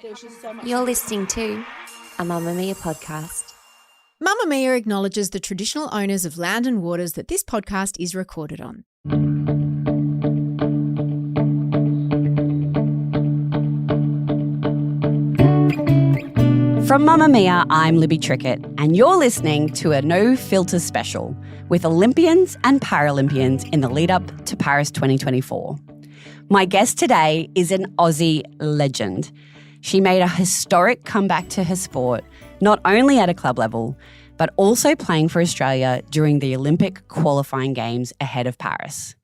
There's just so much. You're listening to a Mamamia podcast. Mamamia acknowledges the traditional owners of land and waters that this podcast is recorded on. From Mamamia, I'm Libby Trickett, and you're listening to a No Filter special with Olympians and Paralympians in the lead up to Paris 2024. My guest today is an Aussie legend. She made a historic comeback to her sport, not only at a club level, but also playing for Australia during the Olympic qualifying games ahead of Paris.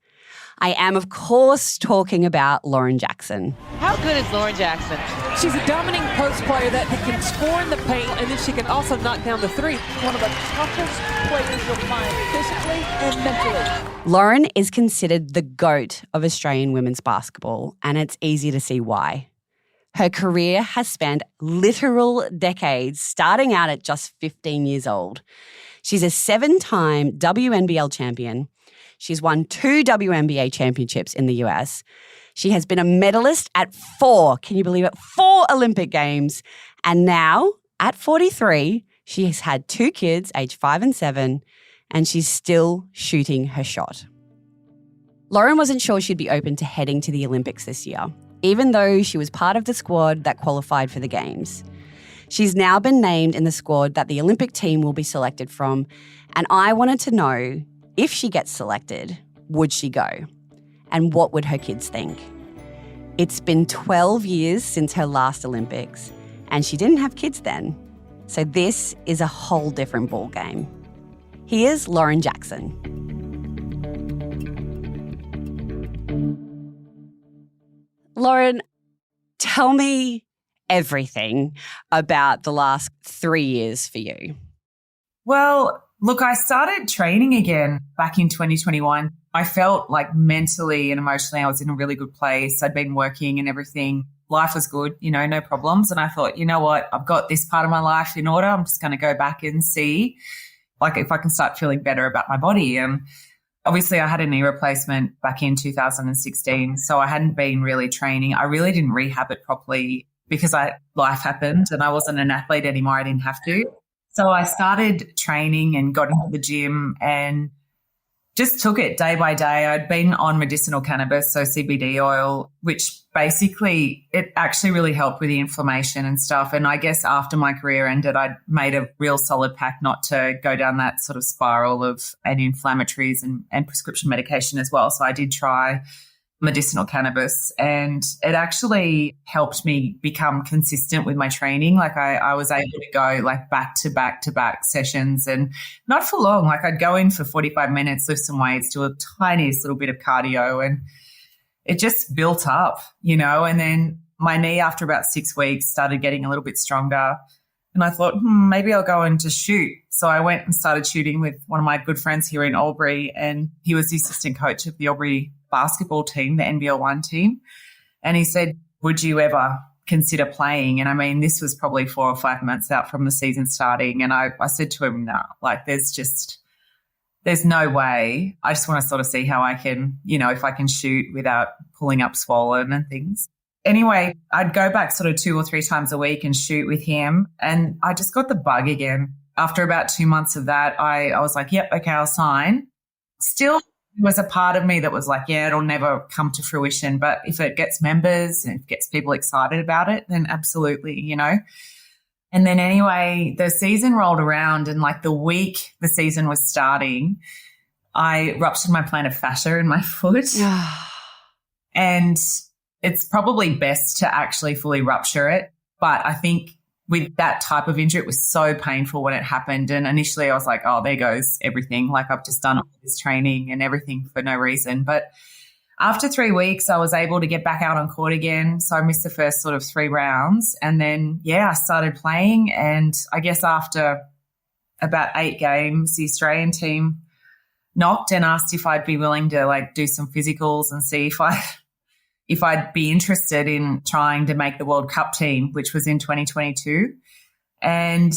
I am, of course, talking about Lauren Jackson. How good is Lauren Jackson? She's a dominating post player that can score in the paint, and then she can also knock down the three. One of the toughest players you'll find physically and mentally. Lauren is considered the GOAT of Australian women's basketball, and it's easy to see why. Her career has spanned literal decades, starting out at just 15 years old. She's a 7-time WNBL champion. She's won 2 WNBA championships in the US. She has been a medalist at 4, can you believe it, 4 Olympic Games. And now, at 43, she has had 2 kids, aged 5 and 7, and she's still shooting her shot. Lauren wasn't sure she'd be open to heading to the Olympics this year, even though she was part of the squad that qualified for the Games. She's now been named in the squad that the Olympic team will be selected from, and I wanted to know, if she gets selected, would she go? And what would her kids think? It's been 12 years since her last Olympics, and she didn't have kids then. So this is a whole different ballgame. Here's Lauren Jackson. Lauren, tell me everything about the last 3 years for you. Well, look, I started training again back in 2021. I felt like mentally and emotionally I was in a really good place. I'd been working and everything. Life was good, no problems. And I thought, you know what, I've got this part of my life in order. I'm just going to go back and see if I can start feeling better about my body. And obviously I had a knee replacement back in 2016, so I hadn't been really training. I really didn't rehab it properly because life happened and I wasn't an athlete anymore. I didn't have to. So I started training and got into the gym and just took it day by day. I'd been on medicinal cannabis, so CBD oil, which basically it actually really helped with the inflammation and stuff. And I guess after my career ended, I'd made a real solid pact not to go down that sort of spiral of anti-inflammatories and prescription medication as well. So I did try medicinal cannabis and it actually helped me become consistent with my training. Like I was able to go back to back sessions and not for long. I'd go in for 45 minutes, lift some weights, do a tiniest little bit of cardio and it just built up, and then my knee after about 6 weeks started getting a little bit stronger and I thought, maybe I'll go in to shoot. So I went and started shooting with one of my good friends here in Albury and he was the assistant coach of the Albury basketball team, the NBL1 team. And he said, would you ever consider playing? And I mean, this was probably 4 or 5 months out from the season starting. And I said to him, no, there's no way. I just want to sort of see how I can, if I can shoot without pulling up swollen and things. Anyway, I'd go back sort of 2 or 3 times a week and shoot with him. And I just got the bug again. After about 2 months of that, I was like, yep, okay, I'll sign. Still, there was a part of me that was like, yeah, it'll never come to fruition. But if it gets members and it gets people excited about it, then absolutely, And then anyway, the season rolled around and the week the season was starting, I ruptured my plantar fascia in my foot. And it's probably best to actually fully rupture it. But I think with that type of injury, it was so painful when it happened. And initially I was like, oh, there goes everything. I've just done all this training and everything for no reason. But after 3 weeks, I was able to get back out on court again. So I missed the first sort of 3 rounds. And then, I started playing. And I guess after about 8 games, the Australian team knocked and asked if I'd be willing to do some physicals and see if I'd be interested in trying to make the World Cup team, which was in 2022. And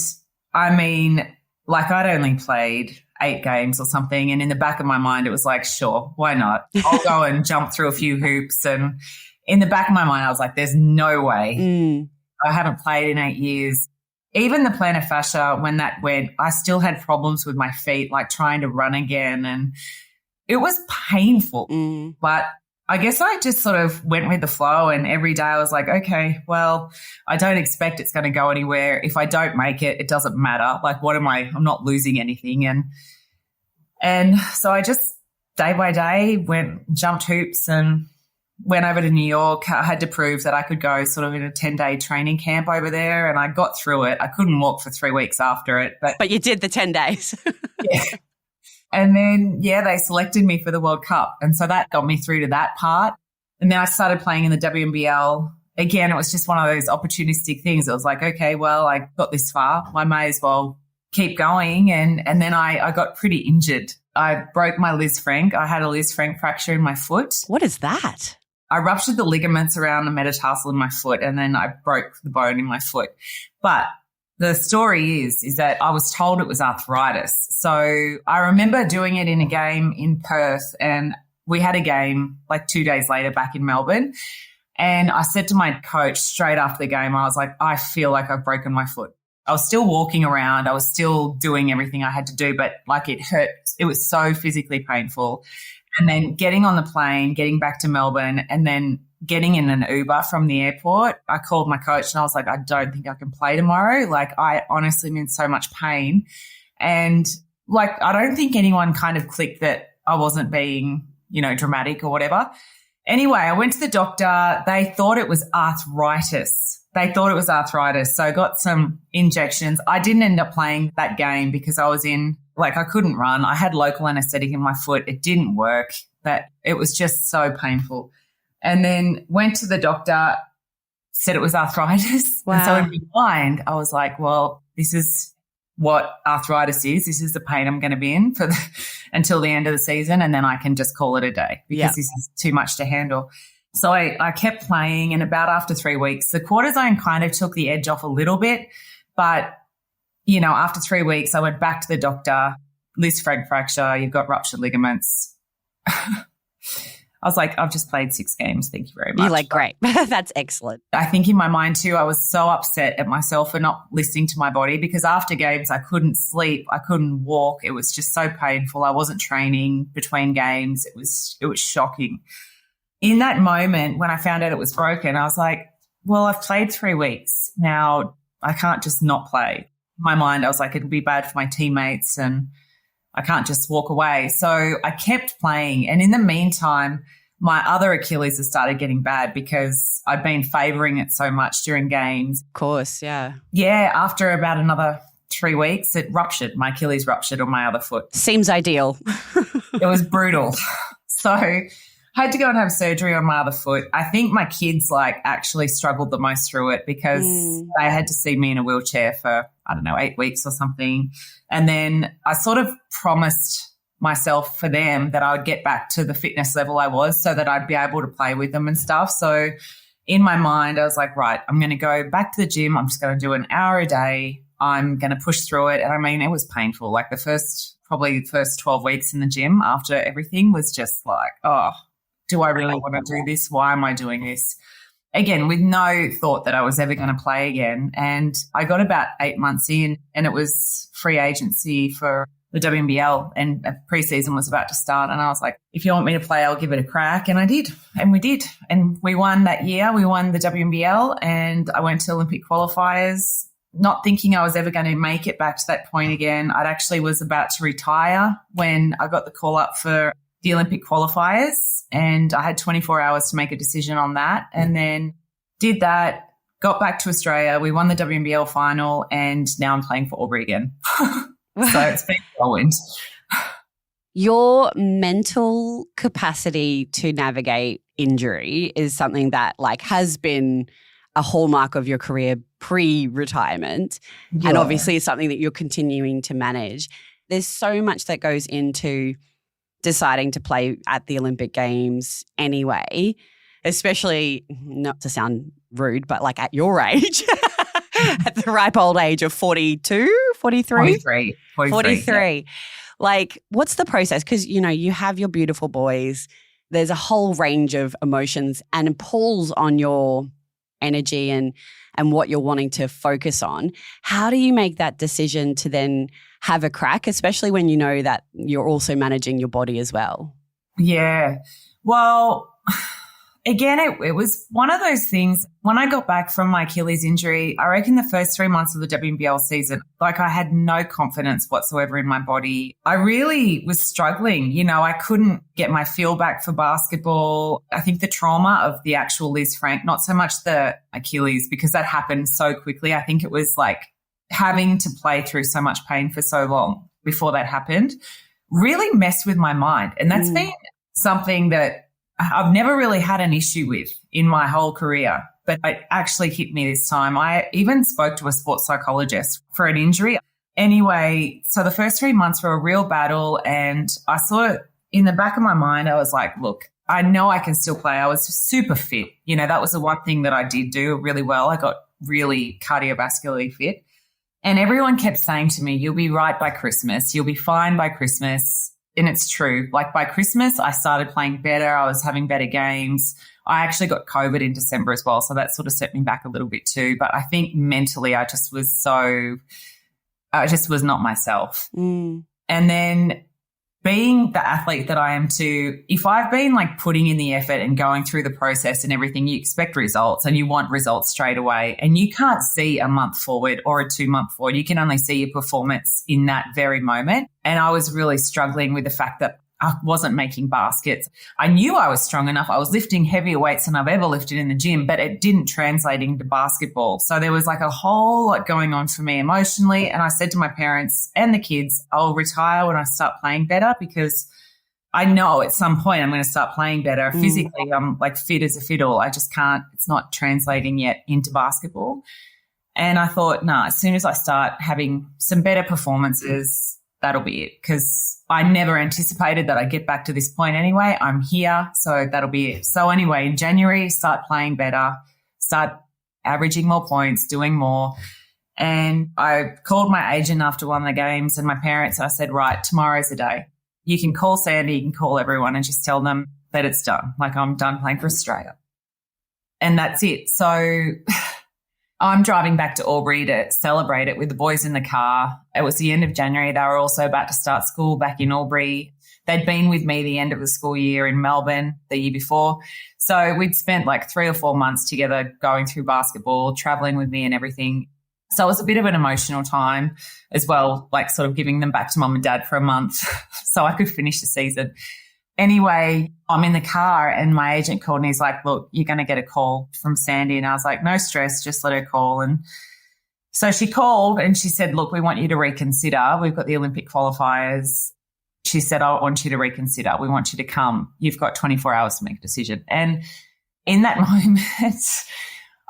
I mean, I'd only played 8 games or something. And in the back of my mind, it was like, sure, why not? I'll go and jump through a few hoops. And in the back of my mind, I was like, there's no way I haven't played in 8 years. Even the plantar fascia, when that went, I still had problems with my feet, like trying to run again. And it was painful. But I guess I just sort of went with the flow, and every day I was like, okay, well, I don't expect it's going to go anywhere. If I don't make it, it doesn't matter. Like, I'm not losing anything. And so I just day by day jumped hoops and went over to New York. I had to prove that I could go sort of in a 10-day training camp over there, and I got through it. I couldn't walk for 3 weeks after it. But you did the 10 days. Yeah. And then, they selected me for the World Cup. And so that got me through to that part. And then I started playing in the WNBL. Again, it was just one of those opportunistic things. It was like, okay, well, I got this far. I may as well keep going. And then I got pretty injured. I broke my Liz Frank. I had a Liz Frank fracture in my foot. What is that? I ruptured the ligaments around the metatarsal in my foot, and then I broke the bone in my foot. But the story is that I was told it was arthritis. So I remember doing it in a game in Perth, and we had a game like 2 days later back in Melbourne. And I said to my coach straight after the game, I was like, I feel like I've broken my foot. I was still walking around. I was still doing everything I had to do, but like it hurt. It was so physically painful. And then getting on the plane, getting back to Melbourne, and then getting in an Uber from the airport, I called my coach and I was like, I don't think I can play tomorrow. Like, I honestly am in so much pain. And like, I don't think anyone kind of clicked that I wasn't being, dramatic or whatever. Anyway, I went to the doctor. They thought it was arthritis. So I got some injections. I didn't end up playing that game because I couldn't run. I had local anesthetic in my foot. It didn't work. It was just so painful. And then went to the doctor, said it was arthritis. Wow. And so in my mind, I was like, well, this is what arthritis is. This is the pain I'm going to be in until the end of the season, and then I can just call it a day because this is too much to handle. So I kept playing, and about after 3 weeks, the cortisone kind of took the edge off a little bit. But, after 3 weeks, I went back to the doctor, Liz Frank fracture, you've got ruptured ligaments. I was like, I've just played 6 games. Thank you very much. You're like, great. That's excellent. I think in my mind too, I was so upset at myself for not listening to my body, because after games I couldn't sleep. I couldn't walk. It was just so painful. I wasn't training between games. It was shocking. In that moment when I found out it was broken, I was like, well, I've played 3 weeks. Now I can't just not play. In my mind, I was like, it'll be bad for my teammates and I can't just walk away. So I kept playing. And in the meantime, my other Achilles has started getting bad because I'd been favouring it so much during games. Of course, yeah. Yeah, after about another 3 weeks, it ruptured. My Achilles ruptured on my other foot. Seems ideal. It was brutal. So I had to go and have surgery on my other foot. I think my kids actually struggled the most through it because they had to see me in a wheelchair for, 8 weeks or something. And then I sort of promised myself for them that I would get back to the fitness level I was so that I'd be able to play with them and stuff. So in my mind, I was like, right, I'm going to go back to the gym. I'm just going to do an hour a day. I'm going to push through it. And it was painful. Like the first 12 weeks in the gym after everything was just like, oh, do I really want to do this? Why am I doing this? Again, with no thought that I was ever going to play again. And I got about 8 months in and it was free agency for the WNBL and preseason was about to start. And I was like, if you want me to play, I'll give it a crack. And I did. And we did. And we won that year. We won the WNBL and I went to Olympic qualifiers, not thinking I was ever going to make it back to that point again. I actually was about to retire when I got the call up for the Olympic qualifiers and I had 24 hours to make a decision on that. And then did that, got back to Australia. We won the WNBL final and now I'm playing for Albury again. So it's been a whirlwind. Your mental capacity to navigate injury is something that has been a hallmark of your career pre-retirement and obviously is something that you're continuing to manage. There's so much that goes into deciding to play at the Olympic Games anyway, especially, not to sound rude, but at your age, at the ripe old age of 42, 43? 43. Yeah. What's the process? Because, you have your beautiful boys. There's a whole range of emotions and pulls on your energy and what you're wanting to focus on. How do you make that decision to then have a crack, especially when you know that you're also managing your body as well? Yeah. Well, again, it was one of those things. When I got back from my Achilles injury, I reckon the first 3 months of the WNBL season, like I had no confidence whatsoever in my body. I really was struggling. You know, I couldn't get my feel back for basketball. I think the trauma of the actual Liz Frank, not so much the Achilles, because that happened so quickly. I think it was like having to play through so much pain for so long before that happened really messed with my mind. And that's been something that I've never really had an issue with in my whole career, but it actually hit me this time. I even spoke to a sports psychologist for an injury. Anyway, so the first 3 months were a real battle, and I saw it in the back of my mind. I was like, look, I know I can still play. I was super fit. You know, that was the one thing that I did do really well. I got really cardiovascularly fit. And everyone kept saying to me, you'll be right by Christmas. You'll be fine by Christmas. And it's true. Like by Christmas, I started playing better. I was having better games. I actually got COVID in December as well. So that sort of set me back a little bit too. But I think mentally I just was not myself. And then being the athlete that I am too, if I've been like putting in the effort and going through the process and everything, you expect results and you want results straight away, and you can't see a month forward or a 2 month forward. You can only see your performance in that very moment. And I was really struggling with the fact that I wasn't making baskets. I knew I was strong enough. I was lifting heavier weights than I've ever lifted in the gym, but it didn't translate into basketball. So there was like a whole lot going on for me emotionally. And I said to my parents and the kids, I'll retire when I start playing better, because I know at some point I'm going to start playing better. Physically, I'm like fit as a fiddle. I just can't, it's not translating yet into basketball. And I thought, as soon as I start having some better performances, that'll be it, because I never anticipated that I'd get back to this point anyway. I'm here, so that'll be it. So anyway, in January, start playing better, start averaging more points, doing more. And I called my agent after one of the games and my parents. I said, right, tomorrow's the day. You can call Sandy, you can call everyone and just tell them that it's done. Like I'm done playing for Australia. And that's it. So I'm driving back to Albury to celebrate it with the boys in the car. It was the end of January. They were also about to start school back in Albury. They'd been with me the end of the school year in Melbourne the year before. So we'd spent like 3 or 4 months together going through basketball, traveling with me and everything. So it was a bit of an emotional time as well, like sort of giving them back to mum and dad for a month so I could finish the season. Anyway, I'm in the car and my agent called and he's like, look, you're going to get a call from Sandy. And I was like, no stress, just let her call. And so she called and she said, look, we want you to reconsider. We've got the Olympic qualifiers. She said, I want you to reconsider. We want you to come. You've got 24 hours to make a decision. And in that moment,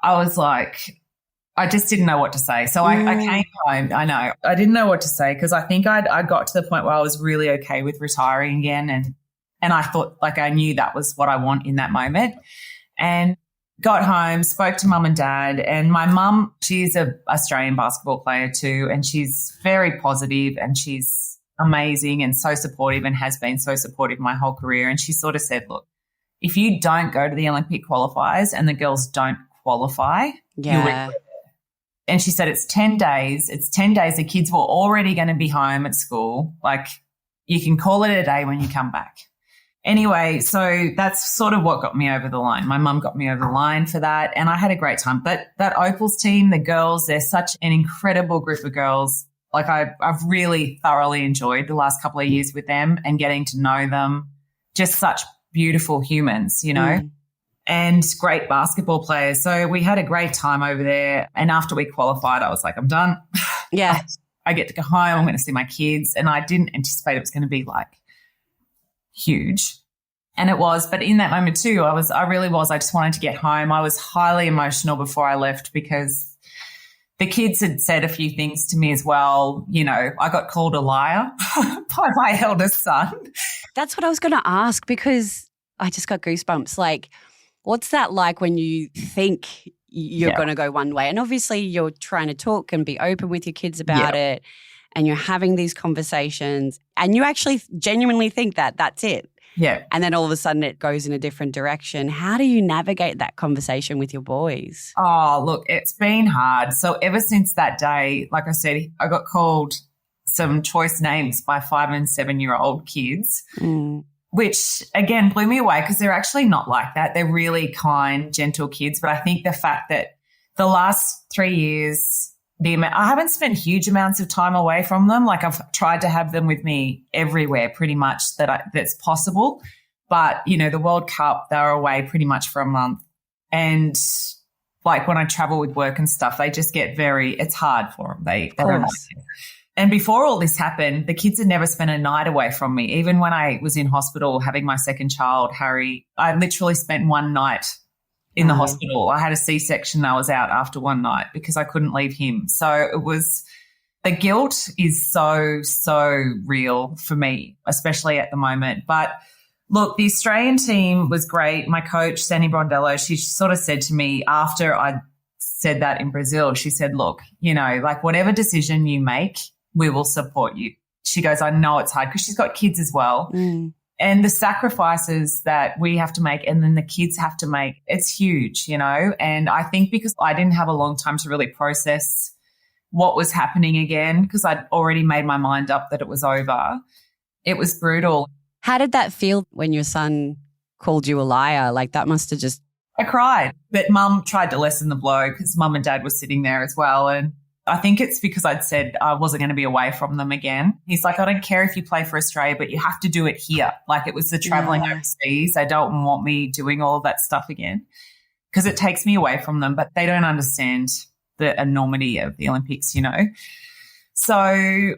I was like, I just didn't know what to say. So I came home. I know. I didn't know what to say because I think I got to the point where I was really okay with retiring again. And I thought, like, I knew that was what I want in that moment. And got home, spoke to mum and dad. And my mum, she's an Australian basketball player too, and she's very positive and she's amazing and so supportive and has been so supportive my whole career. And she sort of said, look, if you don't go to the Olympic qualifiers and the girls don't qualify, you'll regret it. And she said it's 10 days. It's 10 days. The kids were already going to be home at school. Like, you can call it a day when you come back. Anyway, so that's sort of what got me over the line. My mum got me over the line for that, and I had a great time. But that Opals team, the girls, they're such an incredible group of girls. Like, I've really thoroughly enjoyed the last couple of years with them and getting to know them. Just such beautiful humans, you know, and great basketball players. So we had a great time over there. And after we qualified, I was like, I'm done. Yeah. I get to go home. I'm going to see my kids. And I didn't anticipate it was going to be like huge. And it was, but in that moment too, I just wanted to get home. I was highly emotional before I left because the kids had said a few things to me as well. You know, I got called a liar by my eldest son. That's what I was going to ask, because I just got goosebumps. Like, what's that like when you think you're going to go one way? And obviously you're trying to talk and be open with your kids about it, and you're having these conversations and you actually genuinely think that that's it. Yeah. And then all of a sudden it goes in a different direction. How do you navigate that conversation with your boys? Oh, look, it's been hard. So ever since that day, like I said, I got called some choice names by 5 and 7-year-old kids, which again blew me away because they're actually not like that. They're really kind, gentle kids. But I think the fact that the last 3 years, I haven't spent huge amounts of time away from them. Like I've tried to have them with me everywhere pretty much that's possible. But, you know, the World Cup, they were away pretty much for a month. And like when I travel with work and stuff, they just get it's hard for them. They don't like it. And before all this happened, the kids had never spent a night away from me. Even when I was in hospital having my second child, Harry, I literally spent one night in the hospital. I had a C-section. I was out after one night because I couldn't leave him. So the guilt is so, so real for me, especially at the moment. But look, the Australian team was great. My coach, Sandy Brondello, she sort of said to me after I said that in Brazil, she said, look, you know, like whatever decision you make, we will support you. She goes, I know it's hard because she's got kids as well. And the sacrifices that we have to make and then the kids have to make, it's huge, you know. And I think because I didn't have a long time to really process what was happening again because I'd already made my mind up that it was over, it was brutal. How did that feel when your son called you a liar? Like that must have just... I cried, but Mum tried to lessen the blow because Mum and Dad were sitting there as well. And I think it's because I'd said I wasn't going to be away from them again. He's like, I don't care if you play for Australia, but you have to do it here. Like it was the travelling overseas. They don't want me doing all of that stuff again because it takes me away from them, but they don't understand the enormity of the Olympics, you know. So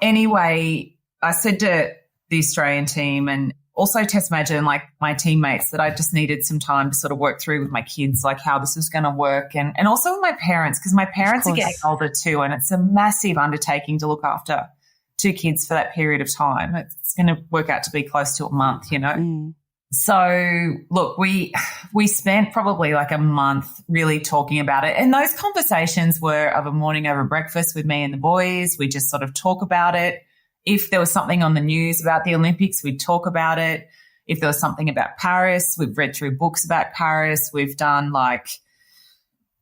anyway, I said to the Australian team and also Tess Madgen and like my teammates that I just needed some time to sort of work through with my kids, like how this was going to work and also with my parents because my parents are getting older too and it's a massive undertaking to look after 2 kids for that period of time. It's going to work out to be close to a month, you know. So, look, we spent probably like a month really talking about it and those conversations were of a morning over breakfast with me and the boys. We just sort of talk about it. If there was something on the news about the Olympics, we'd talk about it. If there was something about Paris, we've read through books about Paris. We've done like,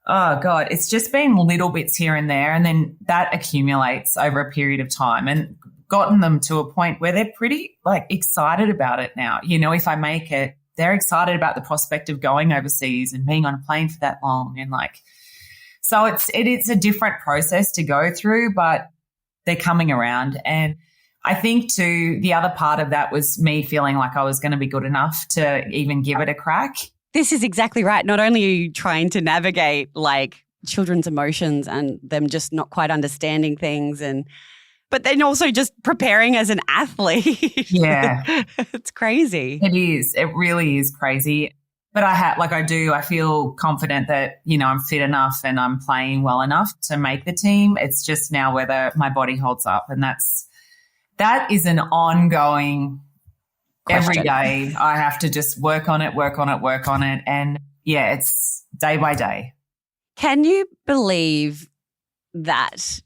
oh, God, it's just been little bits here and there. And then that accumulates over a period of time and gotten them to a point where they're pretty like excited about it now. You know, if I make it, they're excited about the prospect of going overseas and being on a plane for that long. And like, so it's a different process to go through, but they're coming around. And I think too, the other part of that was me feeling like I was going to be good enough to even give it a crack. This is exactly right. Not only are you trying to navigate like children's emotions and them just not quite understanding things but then also just preparing as an athlete. Yeah. It's crazy. It is. It really is crazy. But I feel confident that, you know, I'm fit enough and I'm playing well enough to make the team. It's just now whether my body holds up. And that is an ongoing question. Every day I have to just work on it. And yeah, it's day by day. Can you believe that,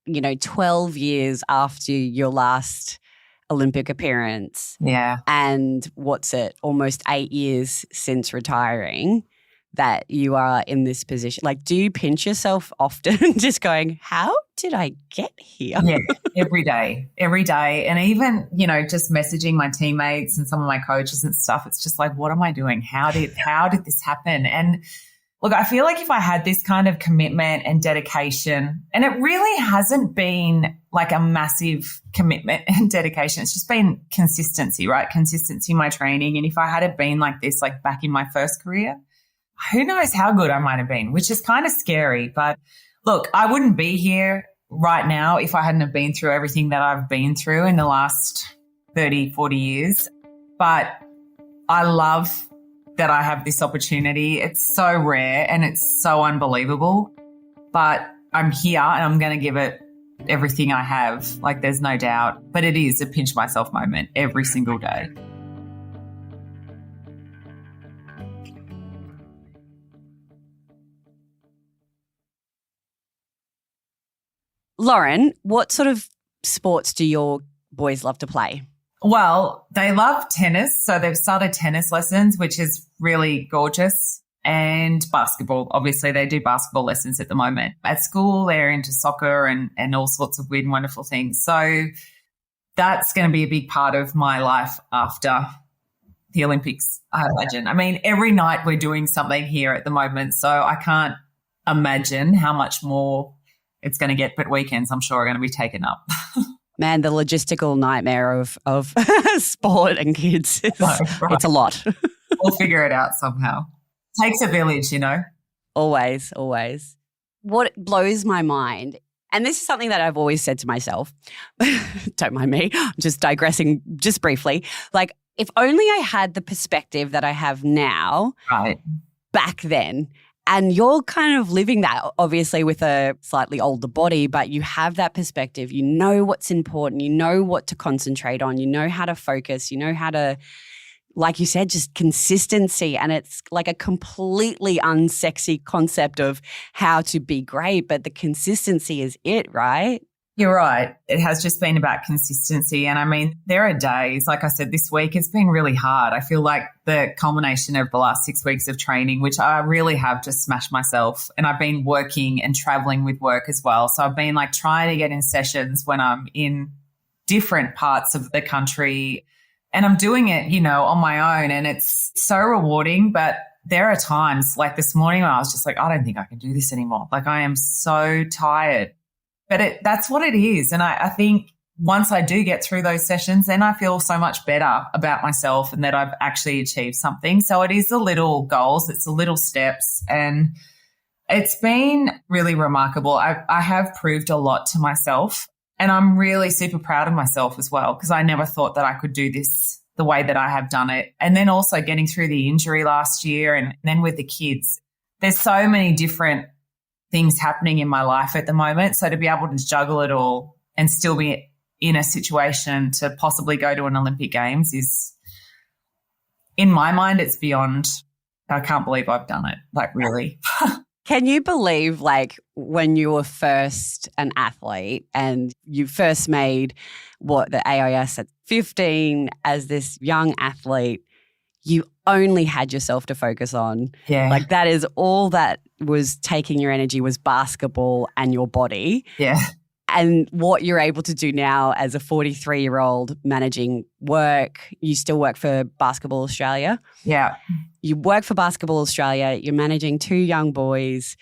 you know, 12 years after your last Olympic appearance. Yeah. And almost 8 years since retiring that you are in this position? Like, do you pinch yourself often just going, how did I get here? Yeah, every day. And even, you know, just messaging my teammates and some of my coaches and stuff, it's just like, what am I doing? How did this happen? And look, I feel like if I had this kind of commitment and dedication, and it really hasn't been like a massive commitment and dedication, it's just been consistency, right? Consistency in my training. And if I had it been like this, like back in my first career, who knows how good I might have been, which is kind of scary. But look, I wouldn't be here right now if I hadn't have been through everything that I've been through in the last 30, 40 years. But I love that I have this opportunity. It's so rare and it's so unbelievable, but I'm here and I'm going to give it everything I have. Like, there's no doubt, but it is a pinch myself moment every single day. Lauren, what sort of sports do your boys love to play? Well, they love tennis. So they've started tennis lessons, which is really gorgeous. And basketball. Obviously, they do basketball lessons at the moment. At school, they're into soccer and all sorts of weird and wonderful things. So that's going to be a big part of my life after the Olympics, I imagine. I mean, every night we're doing something here at the moment, so I can't imagine how much more it's going to get. But weekends, I'm sure, are going to be taken up. Man, the logistical nightmare of sport and kids, it's a lot. We'll figure it out somehow. Takes a village, you know. Always. What blows my mind, and this is something that I've always said to myself, don't mind me, I'm just digressing just briefly, like if only I had the perspective that I have now back then. And you're kind of living that, obviously, with a slightly older body, but you have that perspective. You know what's important. You know what to concentrate on. You know how to focus. You know how to, like you said, just consistency. And it's like a completely unsexy concept of how to be great, but the consistency is it, right? You're right. It has just been about consistency. And I mean, there are days, like I said, this week, it's been really hard. I feel like the culmination of the last 6 weeks of training, which I really have just smashed myself. And I've been working and traveling with work as well. So I've been like trying to get in sessions when I'm in different parts of the country. And I'm doing it, you know, on my own. And it's so rewarding. But there are times like this morning when I was just like, I don't think I can do this anymore. Like I am so tired. But that's what it is. And I think once I do get through those sessions, then I feel so much better about myself and that I've actually achieved something. So it is the little goals, it's the little steps, and it's been really remarkable. I have proved a lot to myself, and I'm really super proud of myself as well, because I never thought that I could do this the way that I have done it. And then also getting through the injury last year and then with the kids, there's so many different things happening in my life at the moment. So to be able to juggle it all and still be in a situation to possibly go to an Olympic Games is, in my mind, it's beyond, I can't believe I've done it, like really. Can you believe, like, when you were first an athlete and you first made the AIS at 15 as this young athlete, you only had yourself to focus on. Yeah. Like that is all that was taking your energy was basketball and your body. Yeah. And what you're able to do now as a 43-year-old managing work, you still work for Basketball Australia. Yeah. You work for Basketball Australia, you're managing 2 young boys,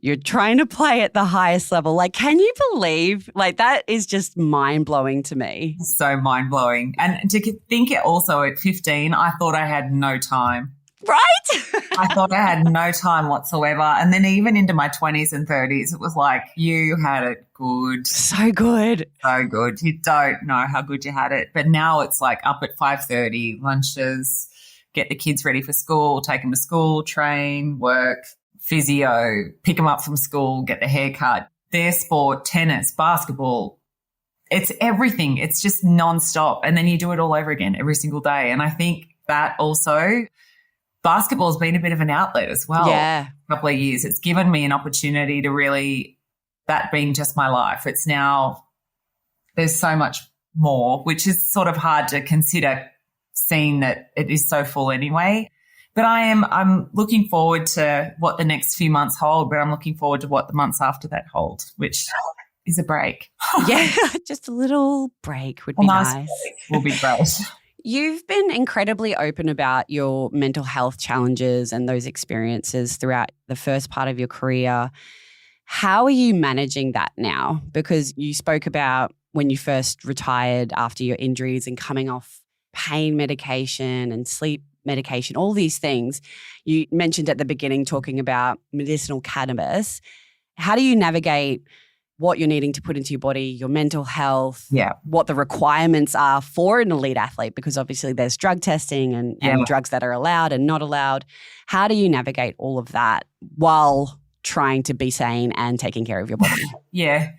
you're trying to play at the highest level. Like, can you believe, like that is just mind-blowing to me. So mind-blowing. And to think it also at 15, I thought I had no time. Right? I thought I had no time whatsoever. And then even into my 20s and 30s, it was like, you had it good. So good. So good. You don't know how good you had it. But now it's like up at 5:30, lunches, get the kids ready for school, take them to school, train, work, physio, pick them up from school, get the haircut, their sport, tennis, basketball. It's everything. It's just nonstop. And then you do it all over again every single day. And I think that also basketball has been a bit of an outlet as well. Yeah. A couple of years. It's given me an opportunity to really, that being just my life. It's now, there's so much more, which is sort of hard to consider seeing that it is so full anyway. But I'm looking forward to what the next few months hold, but I'm looking forward to what the months after that hold, which is a break. Yeah, just a little break would be nice. Break will be great. You've been incredibly open about your mental health challenges and those experiences throughout the first part of your career. How are you managing that now? Because you spoke about when you first retired after your injuries and coming off pain medication and sleep medication, all these things. You mentioned at the beginning talking about medicinal cannabis. How do you navigate what you're needing to put into your body, your mental health, what the requirements are for an elite athlete? Because obviously there's drug testing and drugs that are allowed and not allowed. How do you navigate all of that while trying to be sane and taking care of your body? Yeah.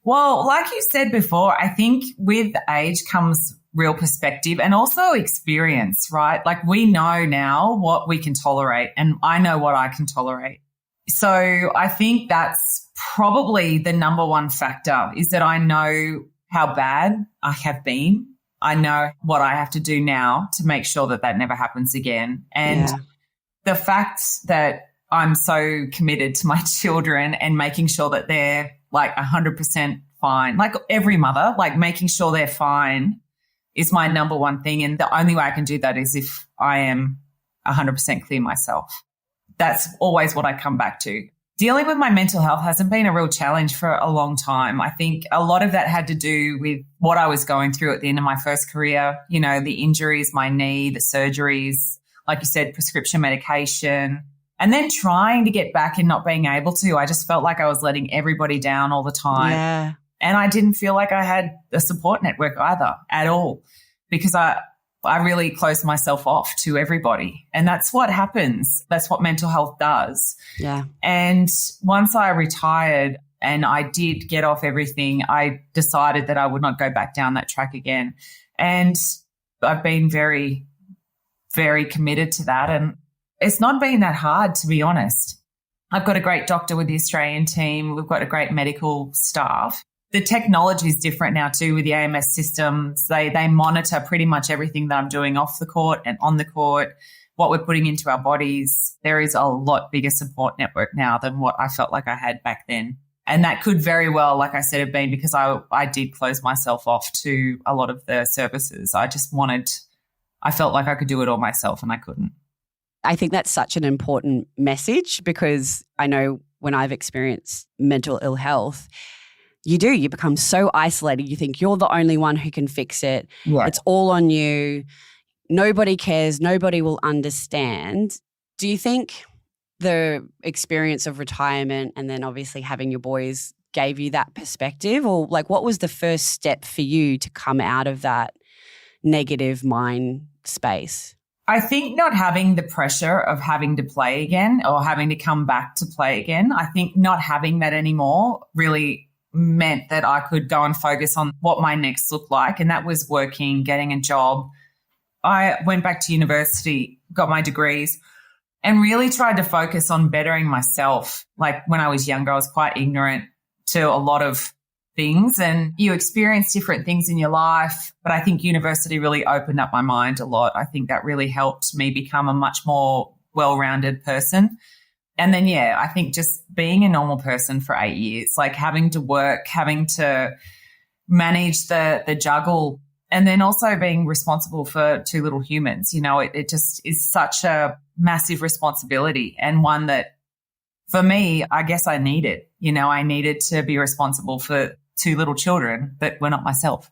Well, like you said before, I think with age comes real perspective and also experience, right? Like we know now what we can tolerate and I know what I can tolerate. So I think that's probably the number one factor is that I know how bad I have been I know what I have to do now to make sure that that never happens again. And the fact that I'm so committed to my children and making sure that they're like 100% fine, like every mother, like making sure they're fine is my number one thing. And the only way I can do that is if I am 100% clear myself. That's always what I come back to. Dealing with my mental health hasn't been a real challenge for a long time. I think a lot of that had to do with what I was going through at the end of my first career, you know, the injuries, my knee, the surgeries, like you said, prescription medication, and then trying to get back and not being able to. I just felt like I was letting everybody down all the time. Yeah. And I didn't feel like I had a support network either at all, because I really closed myself off to everybody. And that's what happens. That's what mental health does. Yeah. And once I retired and I did get off everything, I decided that I would not go back down that track again. And I've been very, very committed to that. And it's not been that hard, to be honest. I've got a great doctor with the Australian team. We've got a great medical staff. The technology is different now too with the AMS systems. They monitor pretty much everything that I'm doing off the court and on the court, what we're putting into our bodies. There is a lot bigger support network now than what I felt like I had back then. And that could very well, like I said, have been because I did close myself off to a lot of the services. I felt like I could do it all myself and I couldn't. I think that's such an important message, because I know when I've experienced mental ill health, you become so isolated. You think you're the only one who can fix it. Yeah. It's all on you. Nobody cares. Nobody will understand. Do you think the experience of retirement and then obviously having your boys gave you that perspective? Or like, what was the first step for you to come out of that negative mind space? I think not having the pressure of having to play again or having to come back to play again, I think not having that anymore really meant that I could go and focus on what my next looked like, and that was working, getting a job. I went back to university, got my degrees, and really tried to focus on bettering myself. Like when I was younger, I was quite ignorant to a lot of things, and you experience different things in your life. But I think university really opened up my mind a lot. I think that really helped me become a much more well-rounded person. And then, I think just being a normal person for 8 years, like having to work, having to manage the juggle, and then also being responsible for two little humans, you know, it just is such a massive responsibility, and one that for me, I guess I needed. You know, I needed to be responsible for two little children that were not myself.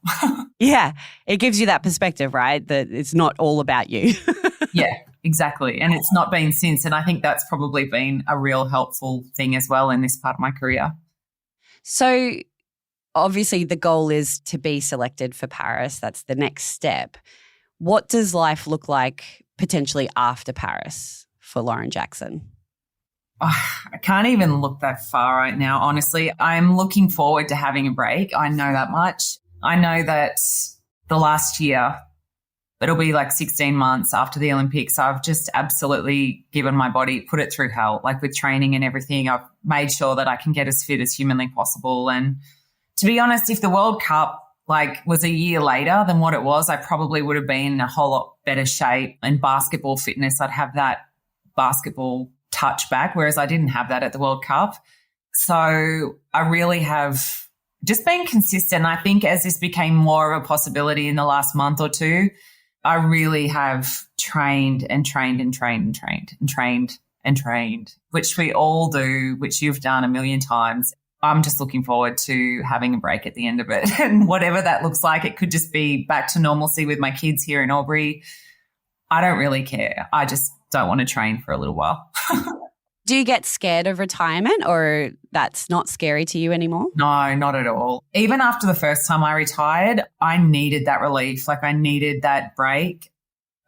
Yeah, it gives you that perspective, right? That it's not all about you. Yeah. Exactly. And it's not been since. And I think that's probably been a real helpful thing as well in this part of my career. So obviously the goal is to be selected for Paris. That's the next step. What does life look like potentially after Paris for Lauren Jackson? Oh, I can't even look that far right now, honestly. I'm looking forward to having a break. I know that much. I know that the last year, it'll be like 16 months after the Olympics, I've just absolutely given my body, put it through hell, like with training and everything. I've made sure that I can get as fit as humanly possible. And to be honest, if the World Cup was a year later than what it was, I probably would have been in a whole lot better shape. And basketball fitness, I'd have that basketball touch back, whereas I didn't have that at the World Cup. So I really have just been consistent. I think as this became more of a possibility in the last month or two, I really have trained and trained and trained and trained and trained and trained, which we all do, which you've done a million times. I'm just looking forward to having a break at the end of it. And whatever that looks like, it could just be back to normalcy with my kids here in Albury. I don't really care. I just don't want to train for a little while. Do you get scared of retirement, or that's not scary to you anymore? No, not at all. Even after the first time I retired, I needed that relief. Like I needed that break.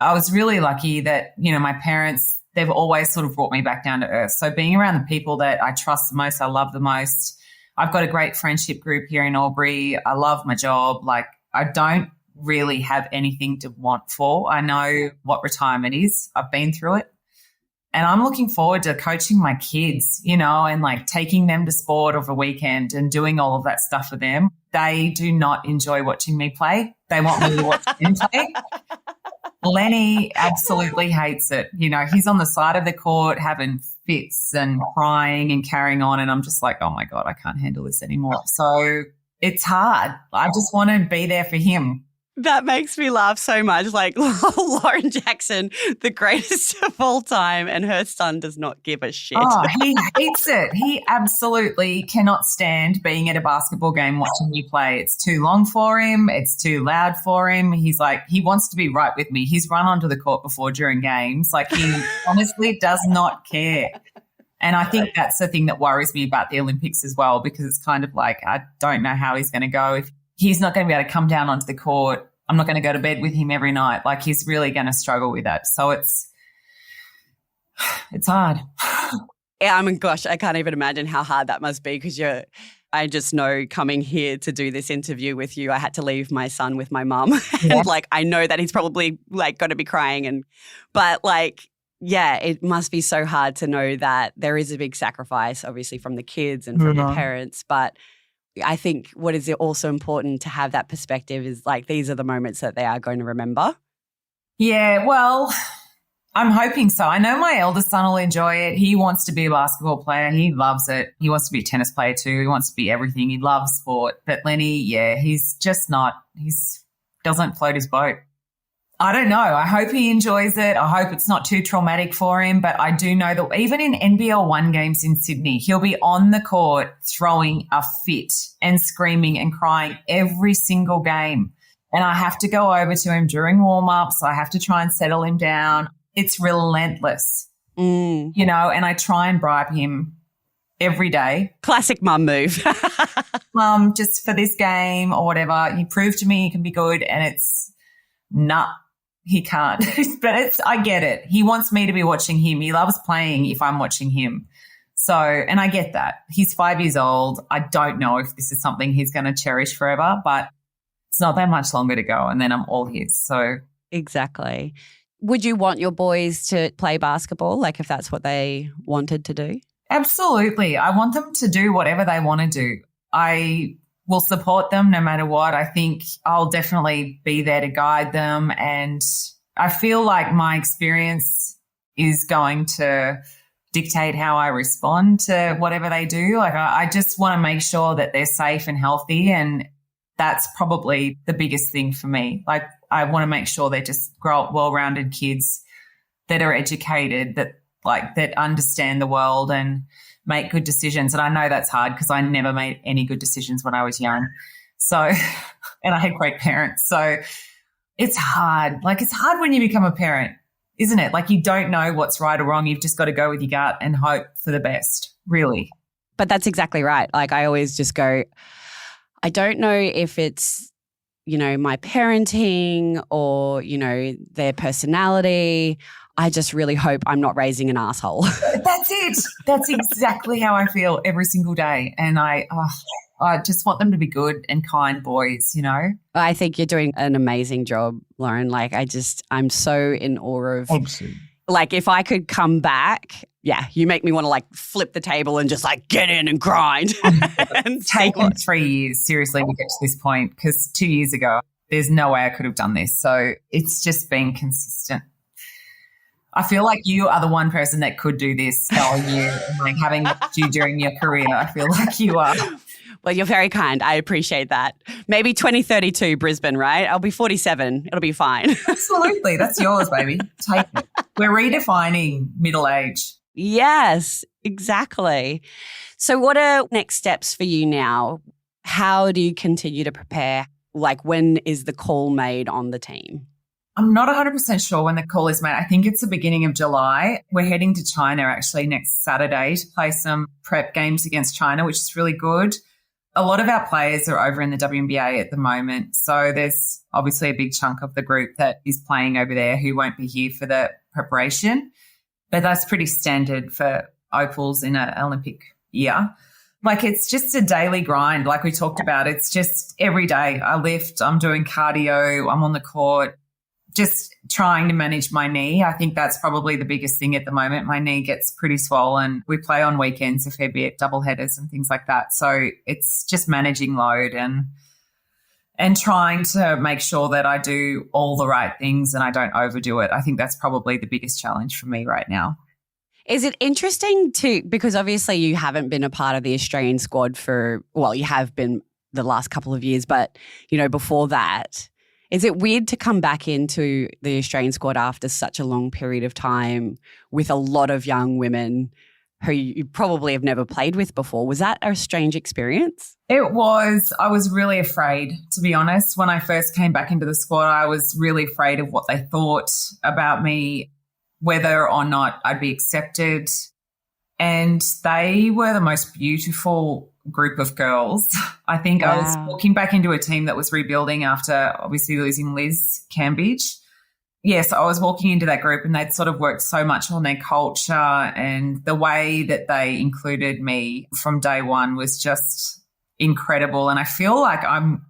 I was really lucky that, you know, my parents, they've always sort of brought me back down to earth. So being around the people that I trust the most, I love the most. I've got a great friendship group here in Albury. I love my job. Like I don't really have anything to want for. I know what retirement is. I've been through it. And I'm looking forward to coaching my kids, you know, and like taking them to sport over a weekend and doing all of that stuff for them. They do not enjoy watching me play. They want me to watch them play. Lenny absolutely hates it. You know, he's on the side of the court having fits and crying and carrying on. And I'm just like, oh, my God, I can't handle this anymore. So it's hard. I just want to be there for him. That makes me laugh so much. Like Lauren Jackson, the greatest of all time, and her son does not give a shit. Oh, he hates it. He absolutely cannot stand being at a basketball game watching me play. It's too long for him. It's too loud for him. He's like, he wants to be right with me. He's run onto the court before during games. Like, he honestly does not care. And I think that's the thing that worries me about the Olympics as well, because it's kind of like, I don't know how he's going to go. If he's not going to be able to come down onto the court, I'm not going to go to bed with him every night. Like, he's really going to struggle with that. So it's hard. Yeah, I mean, gosh, I can't even imagine how hard that must be, because I just know coming here to do this interview with you, I had to leave my son with my mum. Yeah. And like, I know that he's probably like going to be crying, but like, yeah, it must be so hard to know that there is a big sacrifice, obviously, from the kids and from the parents. But I think what is also important to have that perspective is like, these are the moments that they are going to remember. Yeah, well, I'm hoping so. I know my eldest son will enjoy it. He wants to be a basketball player. He loves it. He wants to be a tennis player too. He wants to be everything. He loves sport. But Lenny, yeah, he's just not. He doesn't float his boat. I don't know. I hope he enjoys it. I hope it's not too traumatic for him. But I do know that even in NBL 1 games in Sydney, he'll be on the court throwing a fit and screaming and crying every single game. And I have to go over to him during warm-ups. I have to try and settle him down. It's relentless, you know, and I try and bribe him every day. Classic mum move. Mum, just for this game or whatever, you prove to me you can be good, and it's nah. He can't. But I get it. He wants me to be watching him. He loves playing if I'm watching him. So, and I get that. He's 5 years old. I don't know if this is something he's going to cherish forever, but it's not that much longer to go, and then I'm all his. So exactly. Would you want your boys to play basketball, like if that's what they wanted to do? Absolutely. I want them to do whatever they want to do. I will support them no matter what. I think I'll definitely be there to guide them, and I feel like my experience is going to dictate how I respond to whatever they do. Like, I just want to make sure that they're safe and healthy, and that's probably the biggest thing for me. Like, I want to make sure they just grow up well-rounded kids that are educated, that understand the world and make good decisions. And I know that's hard because I never made any good decisions when I was young. So, and I had great parents. So it's hard. Like, it's hard when you become a parent, isn't it? Like, you don't know what's right or wrong. You've just got to go with your gut and hope for the best, really. But that's exactly right. Like, I always just go, I don't know if it's, you know, my parenting or, you know, their personality. I just really hope I'm not raising an asshole. That's it. That's exactly how I feel every single day. And I just want them to be good and kind boys, you know. I think you're doing an amazing job, Lauren. Like, I'm so in awe of. Absolutely. Like, if I could come back, yeah, you make me want to like flip the table and just like get in and grind. It's taken 3 years, seriously, to get to this point, because 2 years ago, there's no way I could have done this. So it's just been consistent. I feel like you are the one person that could do this, telling you, like, having watched you during your career. I feel like you are. Well, you're very kind. I appreciate that. Maybe 2032 Brisbane, right? I'll be 47. It'll be fine. Absolutely. That's yours, baby. Take it. We're redefining middle age. Yes, exactly. So what are next steps for you now? How do you continue to prepare? Like, when is the call made on the team? I'm not 100% sure when the call is made. I think it's the beginning of July. We're heading to China actually next Saturday to play some prep games against China, which is really good. A lot of our players are over in the WNBA at the moment. So there's obviously a big chunk of the group that is playing over there who won't be here for the preparation. But that's pretty standard for opals in an Olympic year. Like, it's just a daily grind, like we talked about. It's just every day I lift, I'm doing cardio, I'm on the court, just trying to manage my knee. I think that's probably the biggest thing at the moment. My knee gets pretty swollen. We play on weekends a fair bit, double headers and things like that. So it's just managing load and trying to make sure that I do all the right things and I don't overdo it. I think that's probably the biggest challenge for me right now. Is it interesting because obviously you haven't been a part of the Australian squad you have been the last couple of years, but, before that, is it weird to come back into the Australian squad after such a long period of time with a lot of young women who you probably have never played with before? Was that a strange experience? It was. I was really afraid, to be honest. When I first came back into the squad, I was really afraid of what they thought about me, whether or not I'd be accepted. And they were the most beautiful group of girls. I think I was walking back into a team that was rebuilding after obviously losing Liz Cambridge. Yes, I was walking into that group and they'd sort of worked so much on their culture, and the way that they included me from day one was just incredible. And I feel like I'm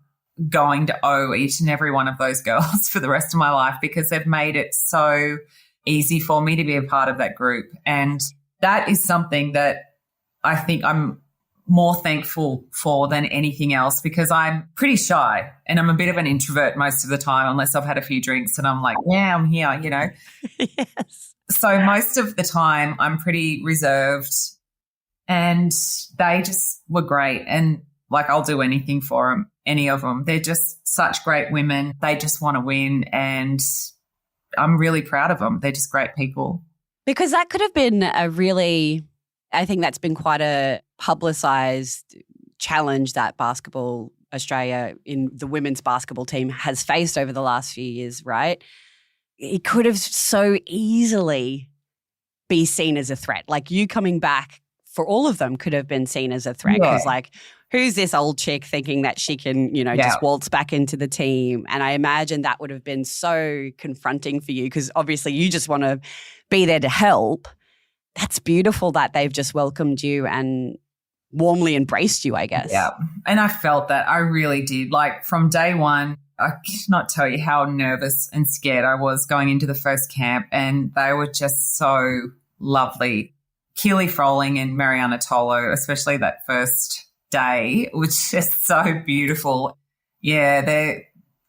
going to owe each and every one of those girls for the rest of my life, because they've made it so easy for me to be a part of that group. And that is something that I think I'm more thankful for than anything else, because I'm pretty shy and I'm a bit of an introvert most of the time, unless I've had a few drinks and I'm like, yeah, I'm here, Yes. So most of the time I'm pretty reserved, and they just were great. And like, I'll do anything for them, any of them. They're just such great women. They just want to win, and I'm really proud of them. They're just great people. Because that could have been I think that's been quite a publicised challenge that Basketball Australia in the women's basketball team has faced over the last few years, right? It could have so easily be seen as a threat. Like, you coming back for all of them could have been seen as a threat, because who's this old chick thinking that she can, just waltz back into the team? And I imagine that would have been so confronting for you, because obviously you just want to be there to help. That's beautiful that they've just welcomed you and warmly embraced you, I guess. Yeah. And I felt that. I really did. Like, from day one, I cannot tell you how nervous and scared I was going into the first camp, and they were just so lovely. Keely Froling and Mariana Tolo, especially that first day, was just so beautiful. Yeah, they're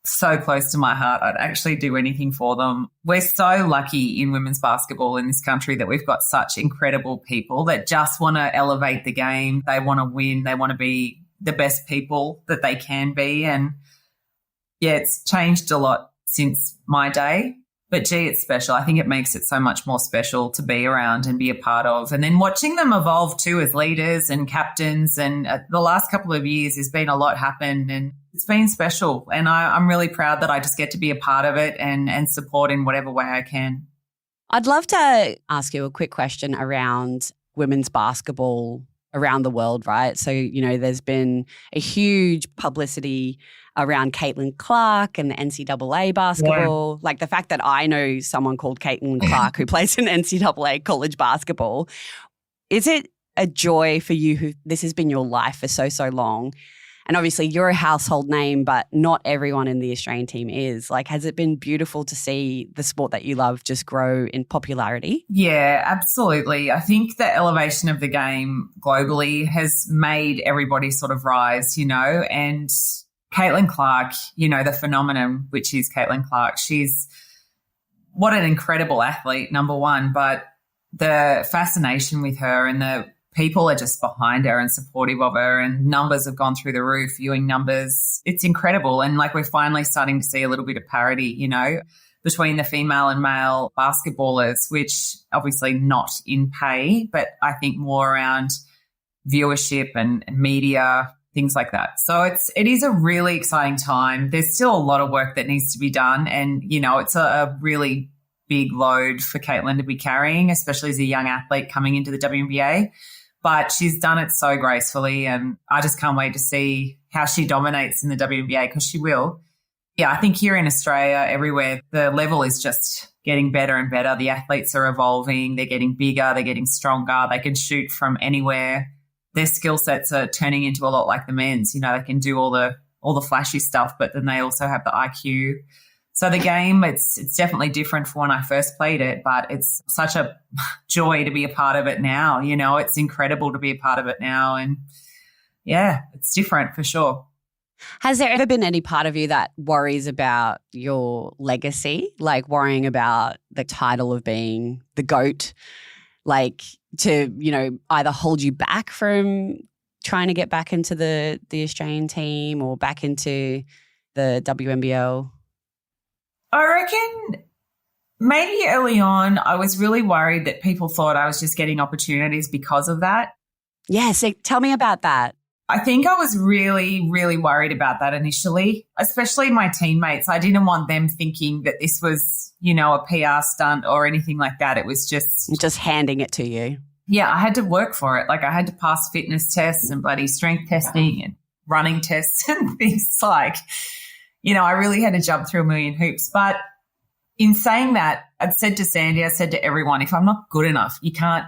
so close to my heart. I'd actually do anything for them. We're so lucky in women's basketball in this country that we've got such incredible people that just want to elevate the game. They want to win. They want to be the best people that they can be. And yeah, it's changed a lot since my day. But gee, it's special. I think it makes it so much more special to be around and be a part of. And then watching them evolve too as leaders and captains. And the last couple of years has been a lot happen, and it's been special. And I'm really proud that I just get to be a part of it and support in whatever way I can. I'd love to ask you a quick question around women's basketball around the world, right? So, there's been a huge publicity around Caitlin Clark and the NCAA basketball. Yeah. Like, the fact that I know someone called Caitlin Clark who plays in NCAA college basketball. Is it a joy for you who this has been your life for so long? And obviously you're a household name, but not everyone in the Australian team is. Like, has it been beautiful to see the sport that you love just grow in popularity? Yeah, absolutely. I think the elevation of the game globally has made everybody sort of rise, and Caitlin Clark, the phenomenon, which is Caitlin Clark, she's what an incredible athlete, number one, but the fascination with her and the people are just behind her and supportive of her, and numbers have gone through the roof, viewing numbers. It's incredible. And like, we're finally starting to see a little bit of parity, between the female and male basketballers, which obviously not in pay, but I think more around viewership and media, things like that. So it is a really exciting time. There's still a lot of work that needs to be done. And, it's a really big load for Caitlin to be carrying, especially as a young athlete coming into the WNBA. But she's done it so gracefully, and I just can't wait to see how she dominates in the WNBA, because she will. Yeah, I think here in Australia, everywhere, the level is just getting better and better. The athletes are evolving. They're getting bigger. They're getting stronger. They can shoot from anywhere. Their skill sets are turning into a lot like the men's. They can do all the flashy stuff, but then they also have the IQ. So the game, it's definitely different from when I first played it, but it's such a joy to be a part of it now. You know, it's incredible to be a part of it now. And yeah, it's different for sure. Has there ever been any part of you that worries about your legacy, like worrying about the title of being the GOAT, like to, you know, either hold you back from trying to get back into the Australian team or back into the WNBL? I reckon maybe early on I was really worried that people thought I was just getting opportunities because of that. Yeah, so tell me about that. I think I was really, really worried about that initially, especially my teammates. I didn't want them thinking that this was, you know, a PR stunt or anything like that. It was just handing it to you. Yeah, I had to work for it. Like I had to pass fitness tests and bloody strength testing and running tests and things like, you know, I really had to jump through a million hoops. But in saying that, I'd said to Sandy, I said to everyone, if I'm not good enough, you can't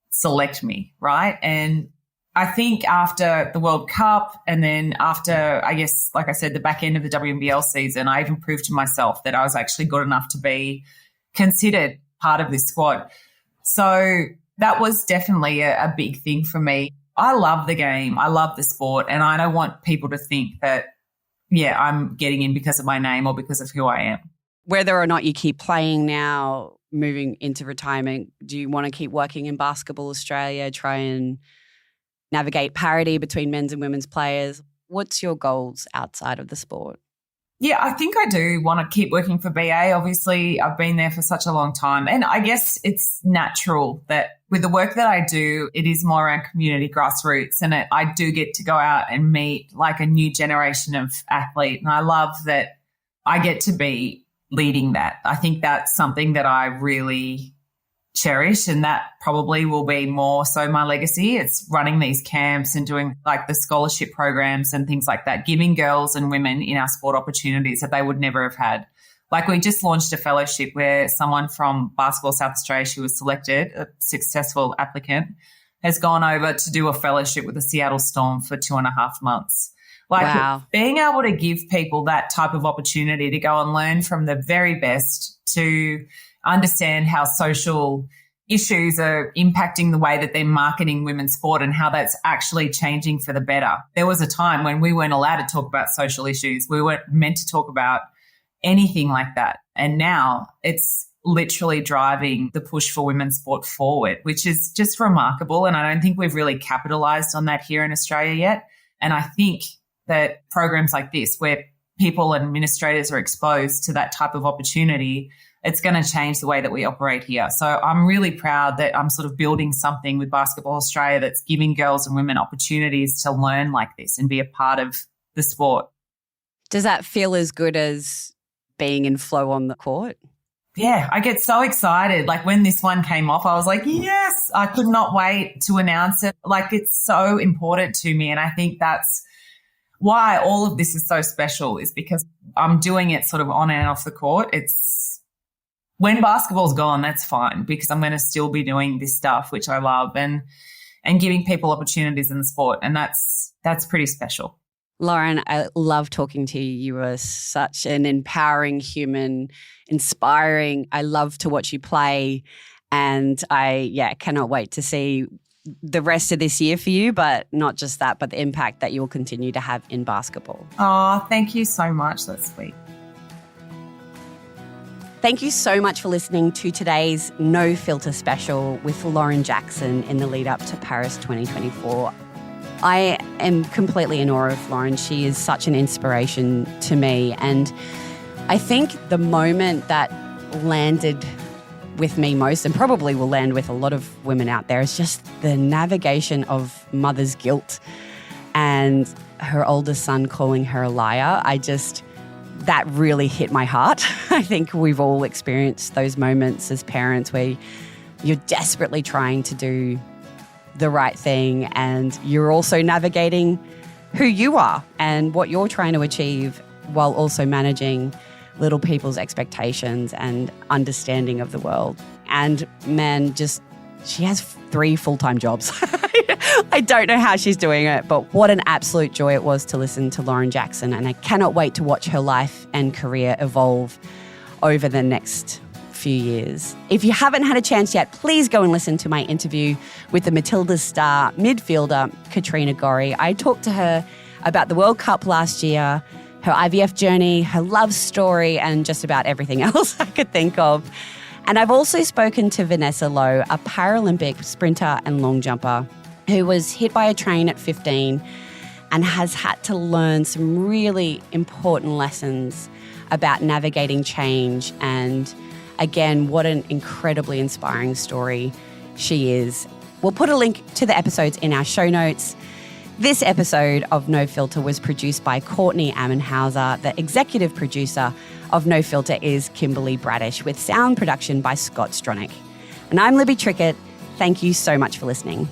select me, right? And I think after the World Cup and then after, I guess, like I said, the back end of the WNBL season, I even proved to myself that I was actually good enough to be considered part of this squad. So that was definitely a big thing for me. I love the game. I love the sport. And I don't want people to think that, yeah, I'm getting in because of my name or because of who I am. Whether or not you keep playing now, moving into retirement, do you want to keep working in Basketball Australia, try and navigate parity between men's and women's players? What's your goals outside of the sport? Yeah, I think I do want to keep working for BA. Obviously, I've been there for such a long time. And I guess it's natural that with the work that I do, it is more around community grassroots. And I do get to go out and meet like a new generation of athlete. And I love that I get to be leading that. I think that's something that I really cherish, and that probably will be more so my legacy. It's running these camps and doing like the scholarship programs and things like that, giving girls and women in our sport opportunities that they would never have had. Like we just launched a fellowship where someone from Basketball South Australia, she was selected, a successful applicant, has gone over to do a fellowship with the Seattle Storm for 2.5 months. Like wow. Being able to give people that type of opportunity to go and learn from the very best, to understand how social issues are impacting the way that they're marketing women's sport and how that's actually changing for the better. There was a time when we weren't allowed to talk about social issues. We weren't meant to talk about anything like that. And now it's literally driving the push for women's sport forward, which is just remarkable. And I don't think we've really capitalized on that here in Australia yet. And I think that programs like this, where people and administrators are exposed to that type of opportunity, it's going to change the way that we operate here. So I'm really proud that I'm sort of building something with Basketball Australia that's giving girls and women opportunities to learn like this and be a part of the sport. Does that feel as good as being in flow on the court? Yeah, I get so excited. Like when this one came off, I was like, yes, I could not wait to announce it. Like it's so important to me. And I think that's why all of this is so special, is because I'm doing it sort of on and off the court. It's when basketball's gone, that's fine, because I'm going to still be doing this stuff, which I love, and giving people opportunities in the sport. And that's pretty special. Lauren, I love talking to you. You are such an empowering human, inspiring. I love to watch you play, and I cannot wait to see the rest of this year for you, but not just that, but the impact that you'll continue to have in basketball. Oh, thank you so much. That's sweet. Thank you so much for listening to today's No Filter special with Lauren Jackson in the lead up to Paris 2024. I am completely in awe of Lauren. She is such an inspiration to me. And I think the moment that landed with me most, and probably will land with a lot of women out there, is just the navigation of mother's guilt and her oldest son calling her a liar. That really hit my heart. I think we've all experienced those moments as parents where you're desperately trying to do the right thing, and you're also navigating who you are and what you're trying to achieve, while also managing little people's expectations and understanding of the world. And man, she has 3 full-time jobs. I don't know how she's doing it, but what an absolute joy it was to listen to Lauren Jackson, and I cannot wait to watch her life and career evolve over the next few years. If you haven't had a chance yet, please go and listen to my interview with the Matildas star midfielder Katrina Gorry. I talked to her about the World Cup last year, her IVF journey, her love story, and just about everything else I could think of. And I've also spoken to Vanessa Lowe, a Paralympic sprinter and long jumper who was hit by a train at 15 and has had to learn some really important lessons about navigating change. And again, what an incredibly inspiring story she is. We'll put a link to the episodes in our show notes. This episode of No Filter was produced by Courtney Ammenhauser. The executive producer of No Filter is Kimberley Braddish, with sound production by Scott Stronach. And I'm Libby Trickett. Thank you so much for listening.